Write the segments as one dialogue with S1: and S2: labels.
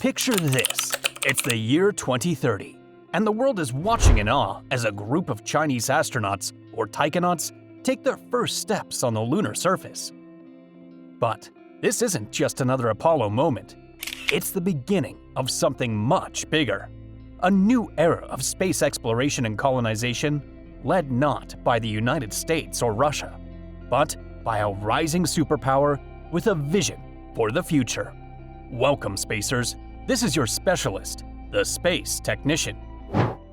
S1: Picture this. It's the year 2030, and the world is watching in awe as a group of Chinese astronauts, or taikonauts, take their first steps on the lunar surface. But this isn't just another Apollo moment. It's the beginning of something much bigger. A new era of space exploration and colonization, led not by the United States or Russia, but by a rising superpower with a vision for the future. Welcome, spacers. This is your specialist, the Space Technician.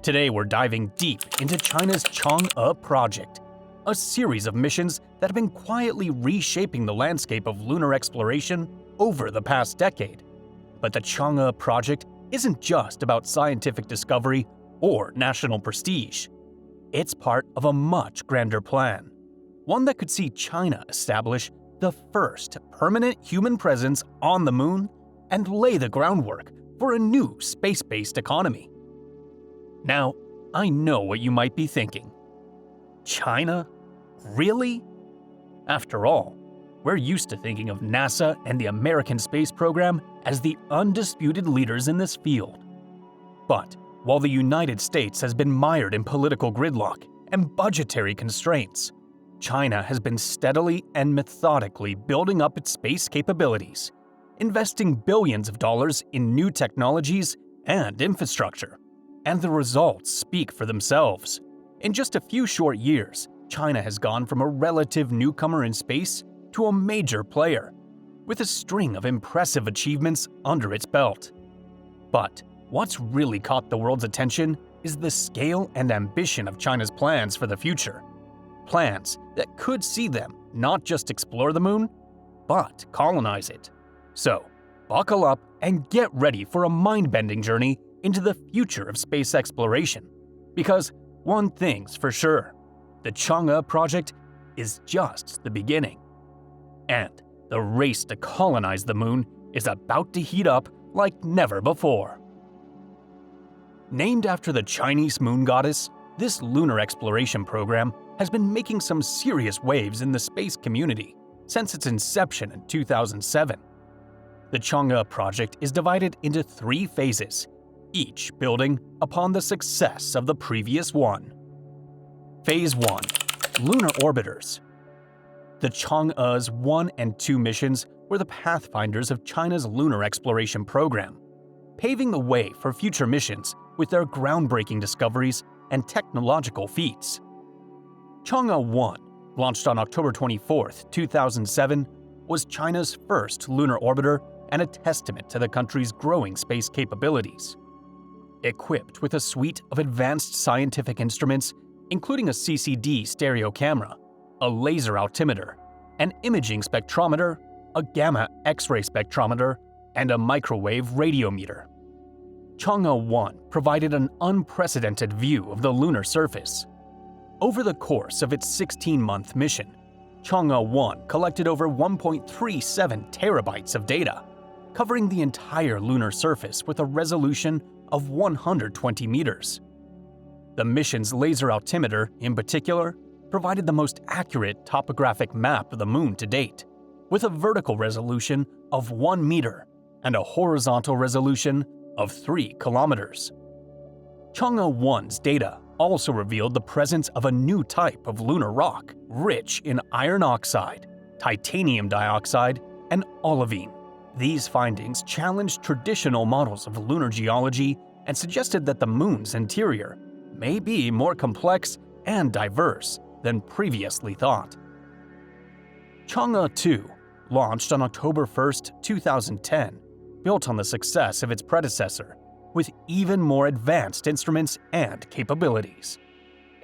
S1: Today we're diving deep into China's Chang'e project, a series of missions that have been quietly reshaping the landscape of lunar exploration over the past decade. But the Chang'e project isn't just about scientific discovery or national prestige. It's part of a much grander plan, one that could see China establish the first permanent human presence on the moon and lay the groundwork for a new space-based economy. Now, I know what you might be thinking. China? Really? After all, we're used to thinking of NASA and the American space program as the undisputed leaders in this field. But while the United States has been mired in political gridlock and budgetary constraints, China has been steadily and methodically building up its space capabilities, investing billions of dollars in new technologies and infrastructure. And the results speak for themselves. In just a few short years, China has gone from a relative newcomer in space to a major player, with a string of impressive achievements under its belt. But what's really caught the world's attention is the scale and ambition of China's plans for the future. Plans that could see them not just explore the moon, but colonize it. So, buckle up and get ready for a mind-bending journey into the future of space exploration. Because one thing's for sure, the Chang'e project is just the beginning. And the race to colonize the moon is about to heat up like never before. Named after the Chinese moon goddess, this lunar exploration program has been making some serious waves in the space community since its inception in 2007. The Chang'e project is divided into 3 phases, each building upon the success of the previous one. Phase 1. Lunar Orbiters. The Chang'e's 1 and 2 missions were the pathfinders of China's lunar exploration program, paving the way for future missions with their groundbreaking discoveries and technological feats. Chang'e 1, launched on October 24, 2007, was China's first lunar orbiter and a testament to the country's growing space capabilities. Equipped with a suite of advanced scientific instruments, including a CCD stereo camera, a laser altimeter, an imaging spectrometer, a gamma X-ray spectrometer, and a microwave radiometer. Chang'e 1 provided an unprecedented view of the lunar surface. Over the course of its 16-month mission, Chang'e 1 collected over 1.37 terabytes of data, covering the entire lunar surface with a resolution of 120 meters. The mission's laser altimeter, in particular, provided the most accurate topographic map of the moon to date, with a vertical resolution of 1 meter and a horizontal resolution of 3 kilometers. Chang'e 1's data also revealed the presence of a new type of lunar rock rich in iron oxide, titanium dioxide, and olivine. These findings challenged traditional models of lunar geology and suggested that the moon's interior may be more complex and diverse than previously thought. Chang'e 2, launched on October 1, 2010, built on the success of its predecessor, with even more advanced instruments and capabilities.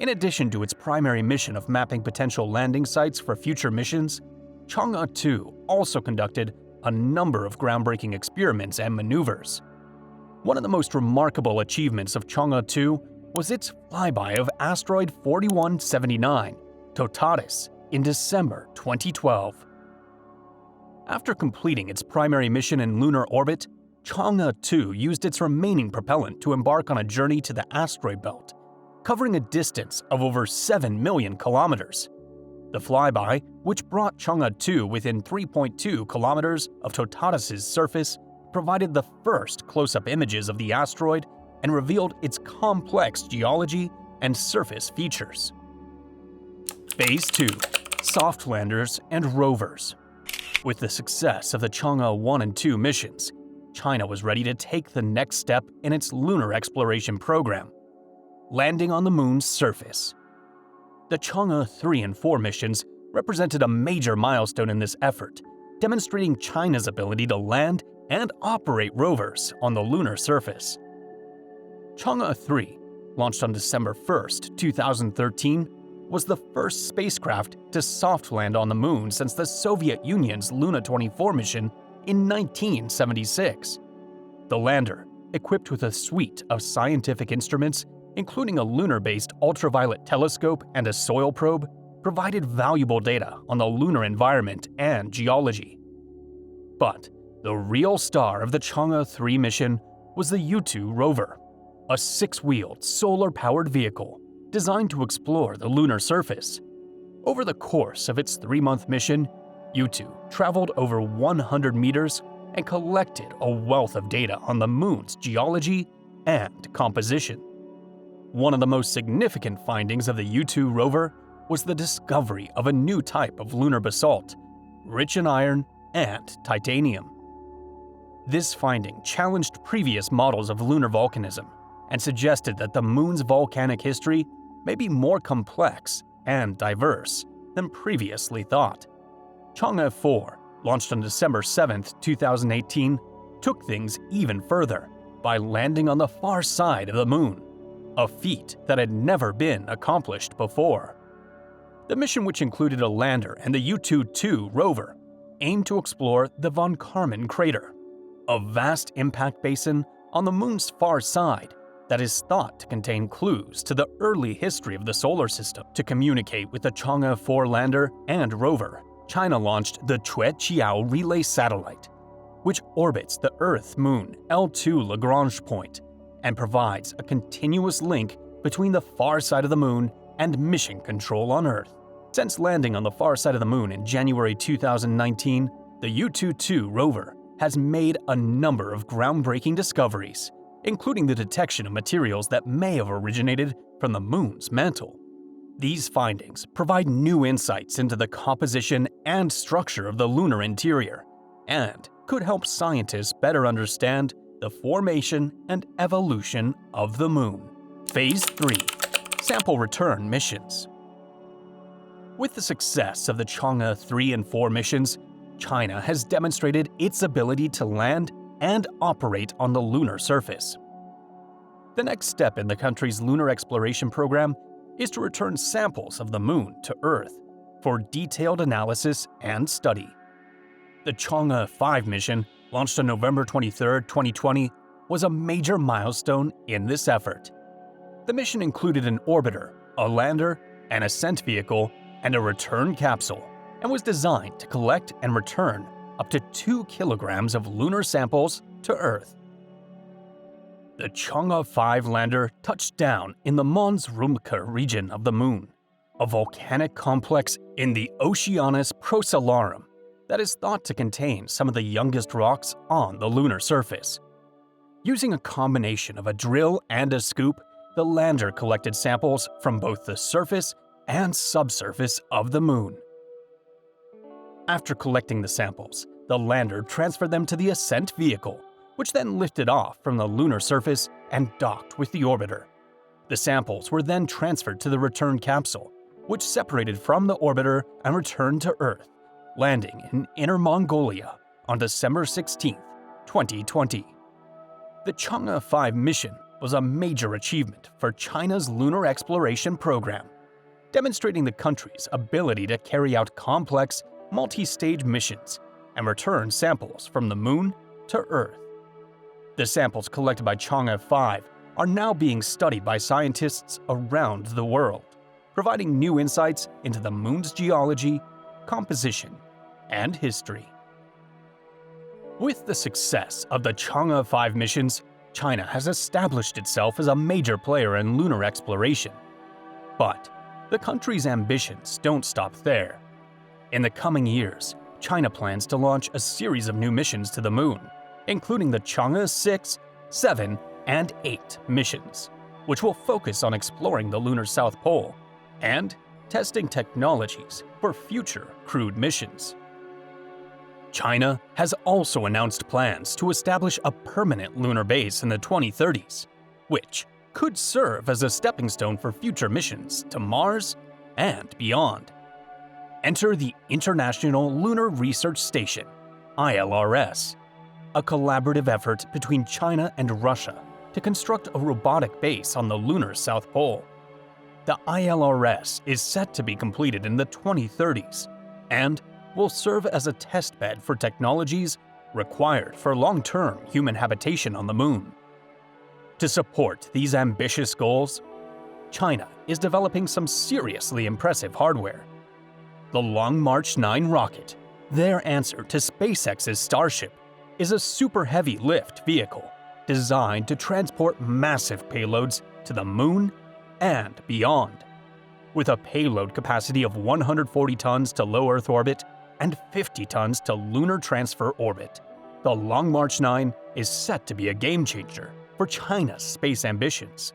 S1: In addition to its primary mission of mapping potential landing sites for future missions, Chang'e 2 also conducted a number of groundbreaking experiments and maneuvers. One of the most remarkable achievements of Chang'e 2 was its flyby of asteroid 4179, Totatis, in December 2012. After completing its primary mission in lunar orbit, Chang'e 2 used its remaining propellant to embark on a journey to the asteroid belt, covering a distance of over 7 million kilometers. The flyby, which brought Chang'e 2 within 3.2 kilometers of Totatis' surface, provided the first close-up images of the asteroid and revealed its complex geology and surface features. Phase 2: Soft Landers and Rovers. With the success of the Chang'e 1 and 2 missions, China was ready to take the next step in its lunar exploration program, landing on the moon's surface. The Chang'e 3 and 4 missions represented a major milestone in this effort, demonstrating China's ability to land and operate rovers on the lunar surface. Chang'e 3, launched on December 1, 2013, was the first spacecraft to soft land on the moon since the Soviet Union's Luna 24 mission in 1976. The lander, equipped with a suite of scientific instruments, including a lunar-based ultraviolet telescope and a soil probe, provided valuable data on the lunar environment and geology. But the real star of the Chang'e 3 mission was the U-2 rover, a 6-wheeled, solar-powered vehicle designed to explore the lunar surface. Over the course of its 3-month mission, U-2 traveled over 100 meters and collected a wealth of data on the moon's geology and composition. One of the most significant findings of the U-2 rover was the discovery of a new type of lunar basalt, rich in iron and titanium. This finding challenged previous models of lunar volcanism and suggested that the moon's volcanic history may be more complex and diverse than previously thought. Chang'e 4, launched on December 7, 2018, took things even further by landing on the far side of the moon, a feat that had never been accomplished before. The mission, which included a lander and the U-2 rover, aimed to explore the Von Karman crater, a vast impact basin on the moon's far side that is thought to contain clues to the early history of the solar system. To communicate with the Chang'e 4 lander and rover, China launched the Chue-Chiao relay satellite, which orbits the Earth-Moon L2 Lagrange point and provides a continuous link between the far side of the moon and mission control on Earth. Since landing on the far side of the moon in January 2019, the U-2 rover has made a number of groundbreaking discoveries, including the detection of materials that may have originated from the moon's mantle. These findings provide new insights into the composition and structure of the lunar interior, and could help scientists better understand the formation and evolution of the moon. Phase 3: Sample Return Missions. With the success of the Chang'e 3 and 4 missions, China has demonstrated its ability to land and operate on the lunar surface. The next step in the country's lunar exploration program is to return samples of the moon to Earth for detailed analysis and study. The Chang'e 5 mission, launched on November 23, 2020, was a major milestone in this effort. The mission included an orbiter, a lander, an ascent vehicle, and a return capsule, and was designed to collect and return up to 2 kilograms of lunar samples to Earth. The Chang'e 5 lander touched down in the Mons Rumke region of the Moon, a volcanic complex in the Oceanus Procellarum that is thought to contain some of the youngest rocks on the lunar surface. Using a combination of a drill and a scoop, the lander collected samples from both the surface and subsurface of the Moon. After collecting the samples, the lander transferred them to the ascent vehicle, which then lifted off from the lunar surface and docked with the orbiter. The samples were then transferred to the return capsule, which separated from the orbiter and returned to Earth, landing in Inner Mongolia on December 16, 2020. The Chang'e 5 mission was a major achievement for China's lunar exploration program, demonstrating the country's ability to carry out complex, multi-stage missions and return samples from the Moon to Earth. The samples collected by Chang'e 5 are now being studied by scientists around the world, providing new insights into the Moon's geology, composition, and history. With the success of the Chang'e 5 missions, China has established itself as a major player in lunar exploration. But the country's ambitions don't stop there. In the coming years, China plans to launch a series of new missions to the Moon, including the Chang'e 6, 7, and 8 missions, which will focus on exploring the lunar South Pole and testing technologies for future crewed missions. China has also announced plans to establish a permanent lunar base in the 2030s, which could serve as a stepping stone for future missions to Mars and beyond. Enter the International Lunar Research Station, ILRS, a collaborative effort between China and Russia to construct a robotic base on the lunar South Pole. The ILRS is set to be completed in the 2030s and will serve as a testbed for technologies required for long-term human habitation on the Moon. To support these ambitious goals, China is developing some seriously impressive hardware. The Long March 9 rocket, their answer to SpaceX's Starship, is a super heavy lift vehicle designed to transport massive payloads to the Moon and beyond. With a payload capacity of 140 tons to low Earth orbit and 50 tons to lunar transfer orbit, the Long March 9 is set to be a game-changer for China's space ambitions.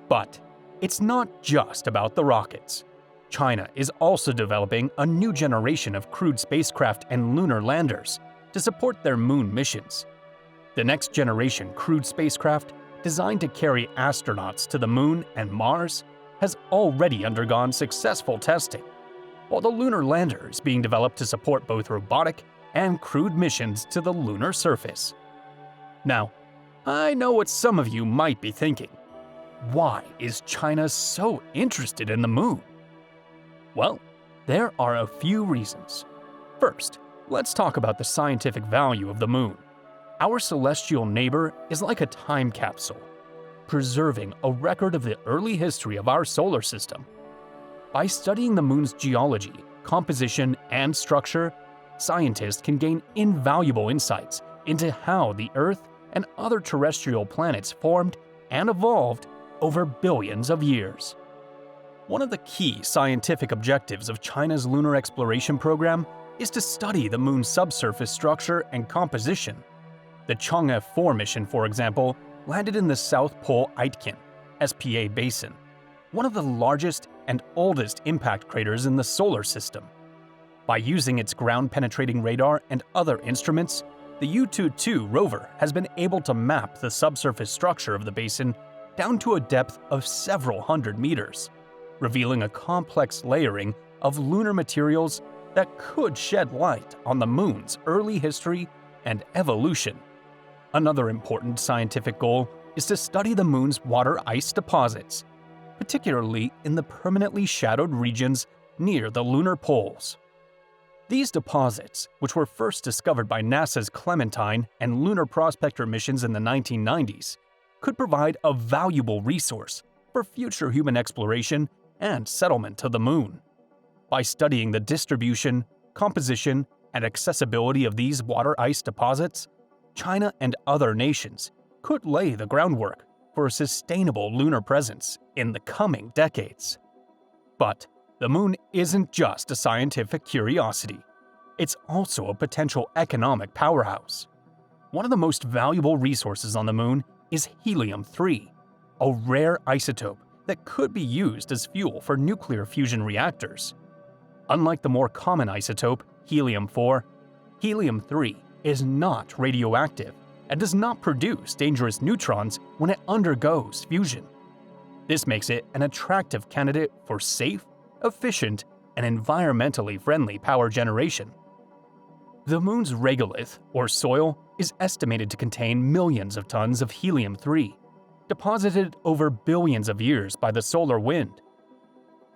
S1: But it's not just about the rockets. China is also developing a new generation of crewed spacecraft and lunar landers to support their Moon missions. The next generation crewed spacecraft, designed to carry astronauts to the Moon and Mars, has already undergone successful testing, while the lunar lander is being developed to support both robotic and crewed missions to the lunar surface. Now, I know what some of you might be thinking. Why is China so interested in the Moon? Well, there are a few reasons. First, let's talk about the scientific value of the Moon. Our celestial neighbor is like a time capsule, preserving a record of the early history of our solar system. By studying the Moon's geology, composition, and structure, scientists can gain invaluable insights into how the Earth and other terrestrial planets formed and evolved over billions of years. One of the key scientific objectives of China's lunar exploration program is to study the Moon's subsurface structure and composition. The Chang'e 4 mission, for example, landed in the South Pole Aitken SPA Basin, one of the largest and oldest impact craters in the solar system. By using its ground-penetrating radar and other instruments, the U-22 rover has been able to map the subsurface structure of the basin down to a depth of several hundred meters, revealing a complex layering of lunar materials that could shed light on the Moon's early history and evolution. Another important scientific goal is to study the Moon's water ice deposits, particularly in the permanently shadowed regions near the lunar poles. These deposits, which were first discovered by NASA's Clementine and Lunar Prospector missions in the 1990s, could provide a valuable resource for future human exploration and settlement of the Moon. By studying the distribution, composition, and accessibility of these water ice deposits, China and other nations could lay the groundwork for a sustainable lunar presence in the coming decades. But the Moon isn't just a scientific curiosity. It's also a potential economic powerhouse. One of the most valuable resources on the Moon is helium-3, a rare isotope that could be used as fuel for nuclear fusion reactors. Unlike the more common isotope, helium-4, helium-3 is not radioactive and does not produce dangerous neutrons when it undergoes fusion. This makes it an attractive candidate for safe, efficient, and environmentally friendly power generation. The Moon's regolith, or soil, is estimated to contain millions of tons of helium-3, deposited over billions of years by the solar wind.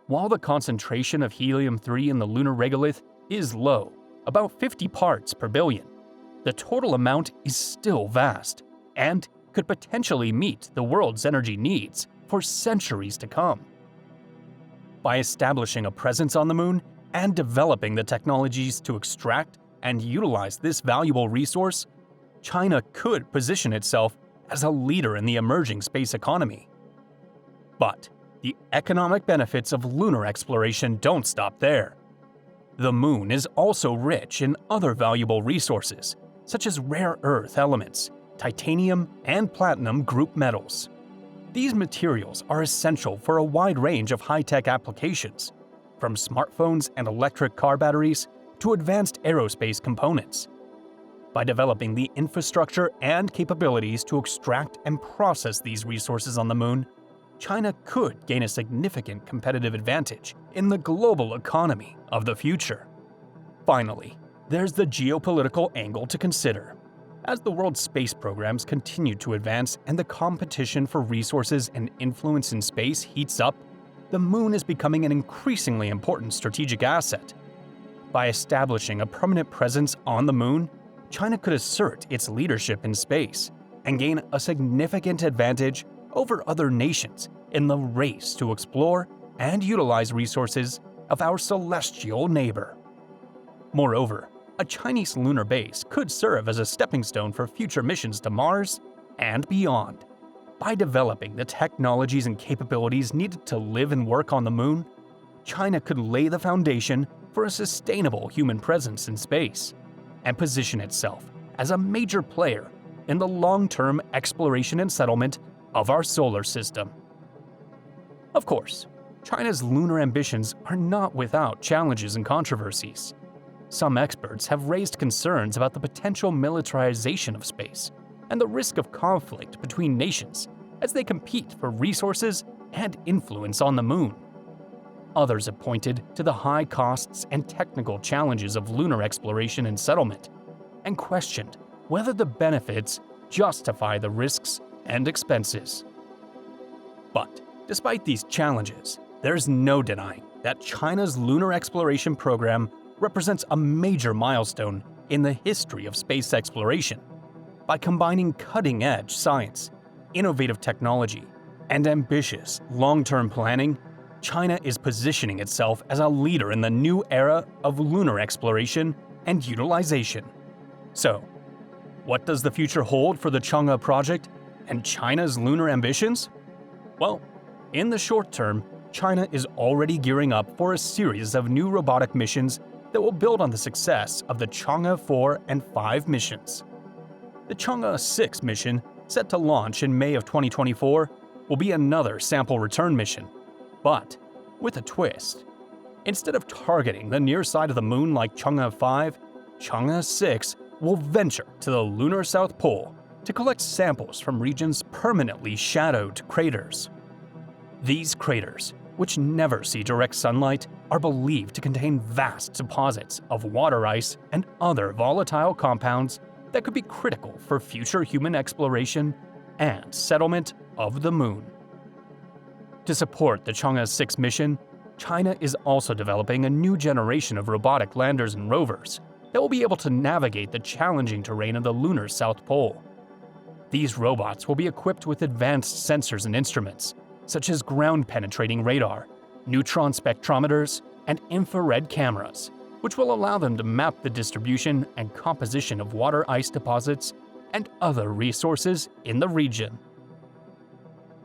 S1: While the concentration of helium-3 in the lunar regolith is low, about 50 parts per billion, the total amount is still vast and could potentially meet the world's energy needs for centuries to come. By establishing a presence on the Moon and developing the technologies to extract and utilize this valuable resource, China could position itself as a leader in the emerging space economy. But the economic benefits of lunar exploration don't stop there. The Moon is also rich in other valuable resources, such as rare earth elements, titanium, and platinum group metals. These materials are essential for a wide range of high-tech applications, from smartphones and electric car batteries to advanced aerospace components. By developing the infrastructure and capabilities to extract and process these resources on the Moon, China could gain a significant competitive advantage in the global economy of the future. Finally, there's the geopolitical angle to consider. As the world's space programs continue to advance and the competition for resources and influence in space heats up, the Moon is becoming an increasingly important strategic asset. By establishing a permanent presence on the Moon, China could assert its leadership in space and gain a significant advantage over other nations in the race to explore and utilize resources of our celestial neighbor. Moreover, a Chinese lunar base could serve as a stepping stone for future missions to Mars and beyond. By developing the technologies and capabilities needed to live and work on the Moon, China could lay the foundation for a sustainable human presence in space and position itself as a major player in the long-term exploration and settlement of our solar system. Of course, China's lunar ambitions are not without challenges and controversies. Some experts have raised concerns about the potential militarization of space and the risk of conflict between nations as they compete for resources and influence on the Moon. Others have pointed to the high costs and technical challenges of lunar exploration and settlement, and questioned whether the benefits justify the risks and expenses. But despite these challenges, there's no denying that China's lunar exploration program represents a major milestone in the history of space exploration. By combining cutting-edge science, innovative technology, and ambitious long-term planning, China is positioning itself as a leader in the new era of lunar exploration and utilization. So, what does the future hold for the Chang'e project and China's lunar ambitions? Well, in the short term, China is already gearing up for a series of new robotic missions that will build on the success of the Chang'e 4 and 5 missions. The Chang'e 6 mission, set to launch in May of 2024, will be another sample return mission, but with a twist. Instead of targeting the near side of the Moon like Chang'e 5, Chang'e 6 will venture to the lunar South Pole to collect samples from regions permanently shadowed craters. These craters, which never see direct sunlight, are believed to contain vast deposits of water ice and other volatile compounds that could be critical for future human exploration and settlement of the Moon. To support the Chang'e 6 mission, China is also developing a new generation of robotic landers and rovers that will be able to navigate the challenging terrain of the lunar South Pole. These robots will be equipped with advanced sensors and instruments, such as ground-penetrating radar, neutron spectrometers, and infrared cameras, which will allow them to map the distribution and composition of water ice deposits and other resources in the region.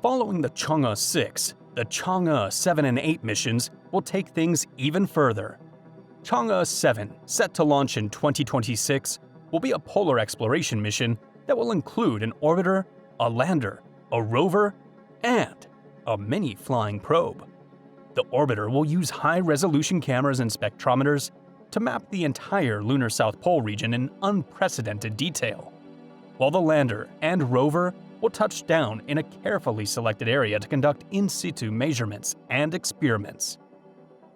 S1: Following the Chang'e 6, the Chang'e 7 and 8 missions will take things even further. Chang'e 7, set to launch in 2026, will be a polar exploration mission that will include an orbiter, a lander, a rover, and a mini flying probe. The orbiter will use high-resolution cameras and spectrometers to map the entire lunar South Pole region in unprecedented detail, while the lander and rover will touch down in a carefully selected area to conduct in-situ measurements and experiments.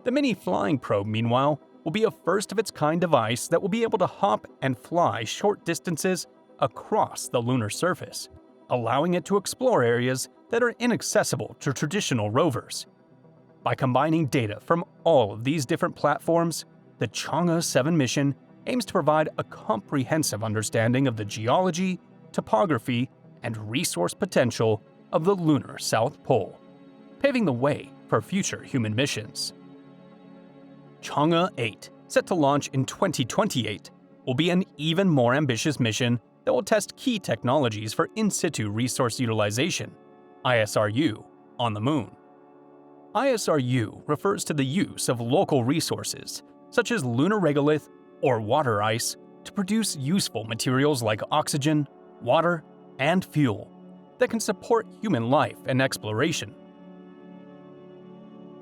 S1: The mini flying probe, meanwhile, will be a first-of-its-kind device that will be able to hop and fly short distances across the lunar surface, allowing it to explore areas that are inaccessible to traditional rovers. By combining data from all of these different platforms, the Chang'e 7 mission aims to provide a comprehensive understanding of the geology, topography, and resource potential of the lunar South Pole, paving the way for future human missions. Chang'e 8, set to launch in 2028, will be an even more ambitious mission that will test key technologies for in-situ resource utilization, ISRU, on the Moon. ISRU refers to the use of local resources, such as lunar regolith or water ice, to produce useful materials like oxygen, water, and fuel that can support human life and exploration.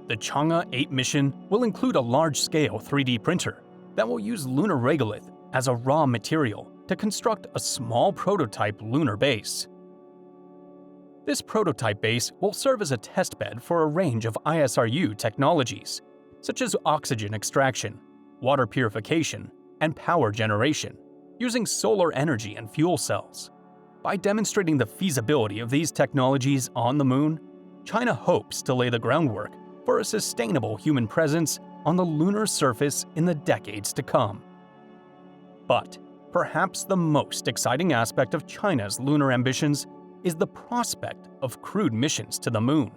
S1: The Chang'e 8 mission will include a large-scale 3D printer that will use lunar regolith as a raw material to construct a small prototype lunar base. This prototype base will serve as a testbed for a range of ISRU technologies, such as oxygen extraction, water purification, and power generation, using solar energy and fuel cells. By demonstrating the feasibility of these technologies on the Moon, China hopes to lay the groundwork for a sustainable human presence on the lunar surface in the decades to come. But perhaps the most exciting aspect of China's lunar ambitions is the prospect of crewed missions to the Moon.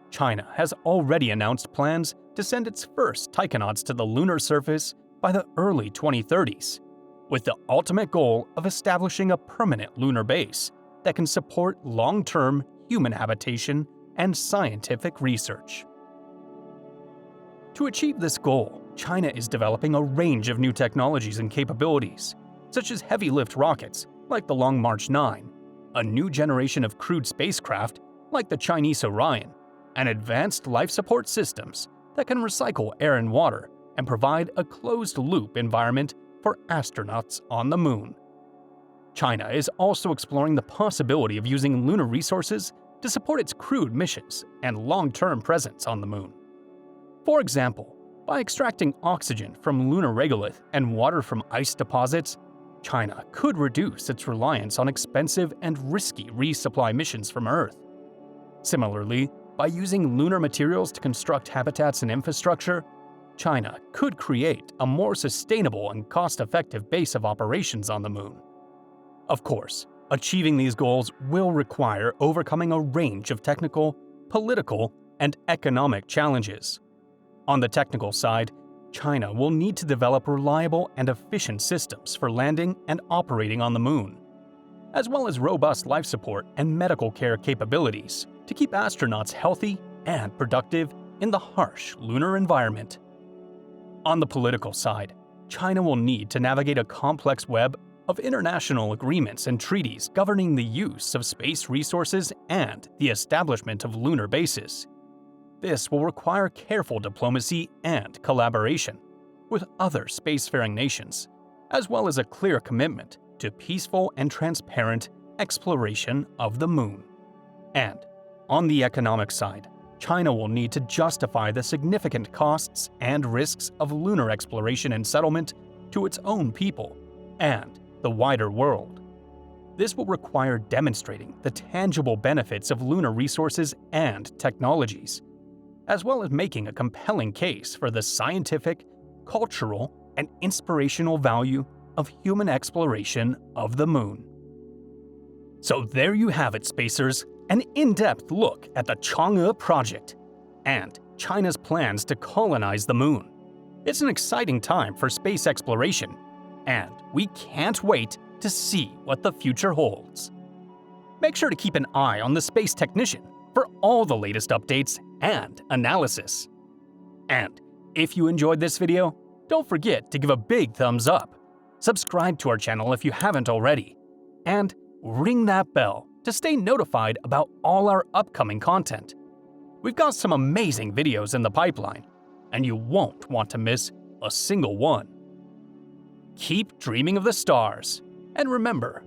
S1: China has already announced plans to send its first taikonauts to the lunar surface by the early 2030s, with the ultimate goal of establishing a permanent lunar base that can support long-term human habitation and scientific research. To achieve this goal, China is developing a range of new technologies and capabilities, such as heavy-lift rockets like the Long March 9, a new generation of crewed spacecraft like the Chinese Orion, and advanced life support systems that can recycle air and water and provide a closed-loop environment for astronauts on the Moon. China is also exploring the possibility of using lunar resources to support its crewed missions and long-term presence on the Moon. For example, by extracting oxygen from lunar regolith and water from ice deposits, China could reduce its reliance on expensive and risky resupply missions from Earth. Similarly, by using lunar materials to construct habitats and infrastructure, China could create a more sustainable and cost-effective base of operations on the Moon. Of course, achieving these goals will require overcoming a range of technical, political, and economic challenges. On the technical side, China will need to develop reliable and efficient systems for landing and operating on the Moon, as well as robust life support and medical care capabilities to keep astronauts healthy and productive in the harsh lunar environment. On the political side, China will need to navigate a complex web of international agreements and treaties governing the use of space resources and the establishment of lunar bases. This will require careful diplomacy and collaboration with other spacefaring nations, as well as a clear commitment to peaceful and transparent exploration of the Moon. And on the economic side, China will need to justify the significant costs and risks of lunar exploration and settlement to its own people and the wider world. This will require demonstrating the tangible benefits of lunar resources and technologies, as well as making a compelling case for the scientific, cultural, and inspirational value of human exploration of the Moon. So there you have it, spacers, an in-depth look at the Chang'e project and China's plans to colonize the Moon. It's an exciting time for space exploration, and we can't wait to see what the future holds. Make sure to keep an eye on the Space Technician for all the latest updates and analysis. And if you enjoyed this video, don't forget to give a big thumbs up, subscribe to our channel if you haven't already, and ring that bell to stay notified about all our upcoming content. We've got some amazing videos in the pipeline, and you won't want to miss a single one. Keep dreaming of the stars, and remember,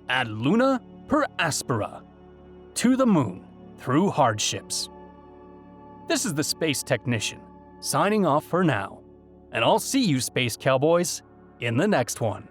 S1: ad luna per aspera, to the Moon through hardships. This is the Space Technician, signing off for now, and I'll see you Space Cowboys in the next one.